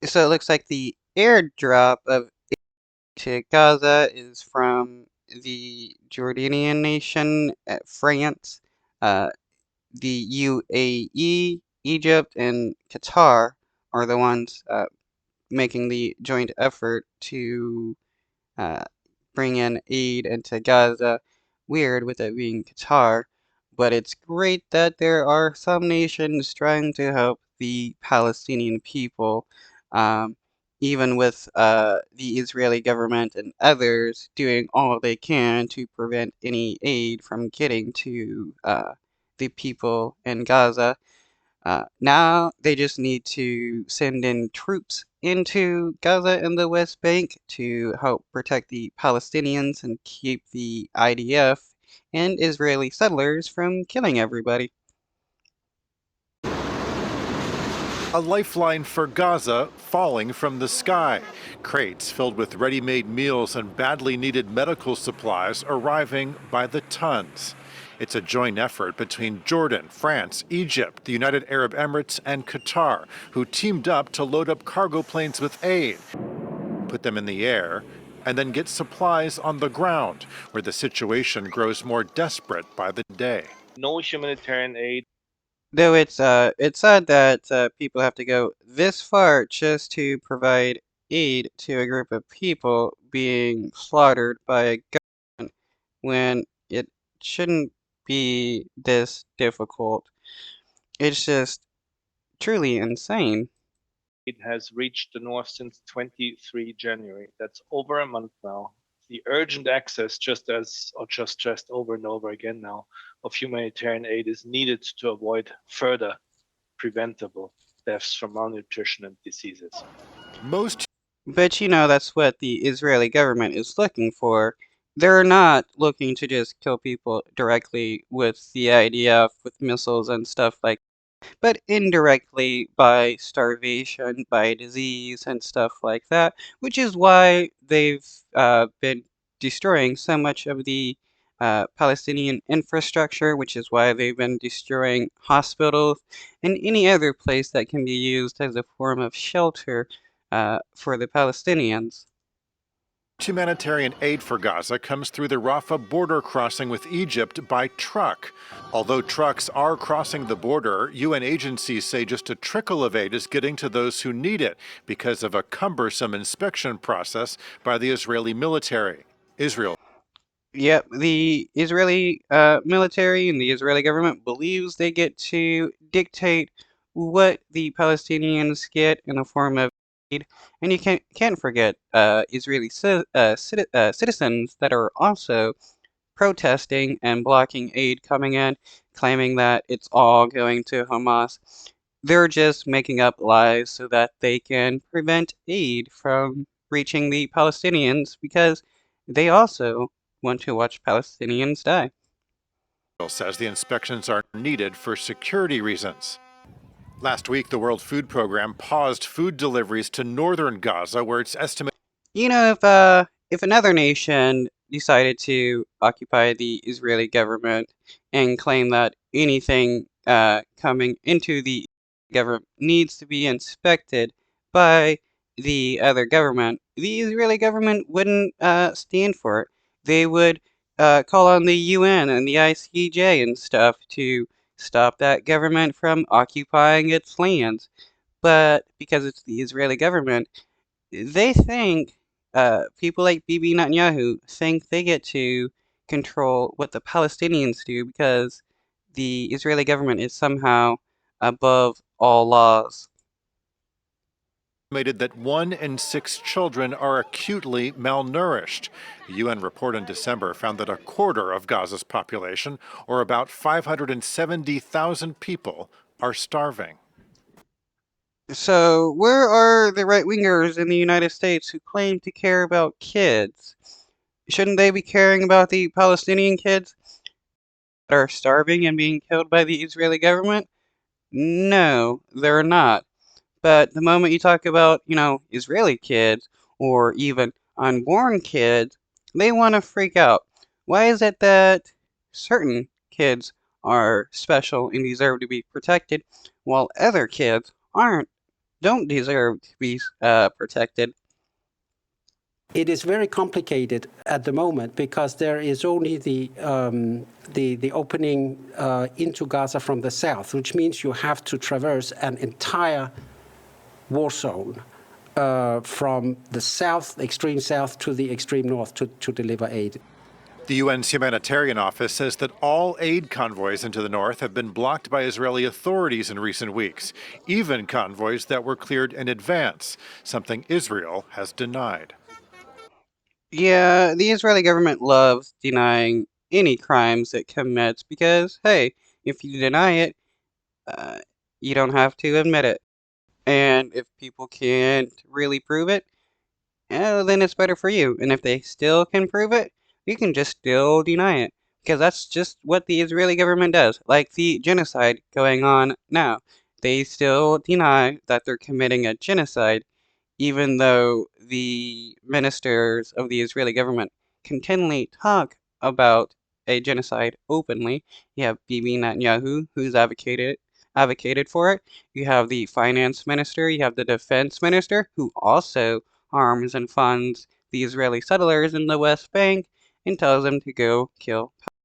So it looks like the airdrop of to Gaza is from the Jordanian nation, France, uh, the UAE, Egypt, and Qatar are the ones making the joint effort to uh, bring in aid into Gaza. Weird with it being Qatar, but it's great that there are some nations trying to help the Palestinian people, um, even with the Israeli government and others doing all they can to prevent any aid from getting to the people in Gaza. Now they just need to send in troops into Gaza and the West Bank to help protect the Palestinians and keep the IDF and Israeli settlers from killing everybody. A lifeline for Gaza falling from the sky. Crates filled with ready-made meals and badly needed medical supplies arriving by the tons. It's a joint effort between Jordan, France, Egypt, the United Arab Emirates, and Qatar, who teamed up to load up cargo planes with aid, put them in the air, and then get supplies on the ground, where the situation grows more desperate by the day. No humanitarian aid. Though it's sad that people have to go this far just to provide aid to a group of people being slaughtered by a gun when it shouldn't be this difficult. It's just truly insane. It has reached the north since 23 January. That's over a month now. The urgent access, just over and over again now, of humanitarian aid is needed to avoid further preventable deaths from malnutrition and diseases. Most But that's what the Israeli government is looking for. They're not looking to just kill people directly with the IDF, with missiles and stuff like that, but indirectly by starvation, by disease, and stuff like that, which is why they've been destroying so much of the Palestinian infrastructure, which is why they've been destroying hospitals and any other place that can be used as a form of shelter for the Palestinians. humanitarian aid for Gaza comes through the Rafah border crossing with Egypt by truck. Although trucks are crossing the border, UN agencies say just a trickle of aid is getting to those who need it because of a cumbersome inspection process by the Israeli military. Israel Yep, the Israeli military and the Israeli government believes they get to dictate what the Palestinians get in the form of aid, and you can't forget Israeli citizens that are also protesting and blocking aid coming in, claiming that it's all going to Hamas. They're just making up lies so that they can prevent aid from reaching the Palestinians because they also want to watch Palestinians die. says the inspections are needed for security reasons. Last week, the World Food Program paused food deliveries to northern Gaza, where it's estimated. If another nation decided to occupy the Israeli government and claim that anything coming into the government needs to be inspected by the other government, the Israeli government wouldn't stand for it. They would call on the UN and the ICJ and stuff to stop that government from occupying its lands. But because it's the Israeli government, they think people like Bibi Netanyahu think they get to control what the Palestinians do because the Israeli government is somehow above all laws. Estimated that 1 in 6 children are acutely malnourished. A UN report in December found that a quarter of Gaza's population, or about 570,000 people, are starving. So, where are the right wingers in the United States who claim to care about kids? Shouldn't they be caring about the Palestinian kids that are starving and being killed by the Israeli government? No, they're not. But the moment you talk about, Israeli kids or even unborn kids, they want to freak out. Why is it that certain kids are special and deserve to be protected while other kids aren't? don't deserve to be protected. It is very complicated at the moment because there is only the opening into Gaza from the south, which means you have to traverse an entire war zone from the south, extreme south, to the extreme north to deliver aid. The UN's humanitarian office says that all aid convoys into the north have been blocked by Israeli authorities in recent weeks, even convoys that were cleared in advance, something Israel has denied. Yeah, the Israeli government loves denying any crimes it commits because, hey, if you deny it, uh, you don't have to admit it. And if people can't really prove it, then it's better for you. And if they still can prove it, you can just still deny it. Because that's just what the Israeli government does. Like the genocide going on now. They still deny that they're committing a genocide, even though the ministers of the Israeli government continually talk about a genocide openly. You have Bibi Netanyahu, who's advocated for it. You have the finance minister, you have the defense minister, who also arms and funds the Israeli settlers in the West Bank and tells them to go kill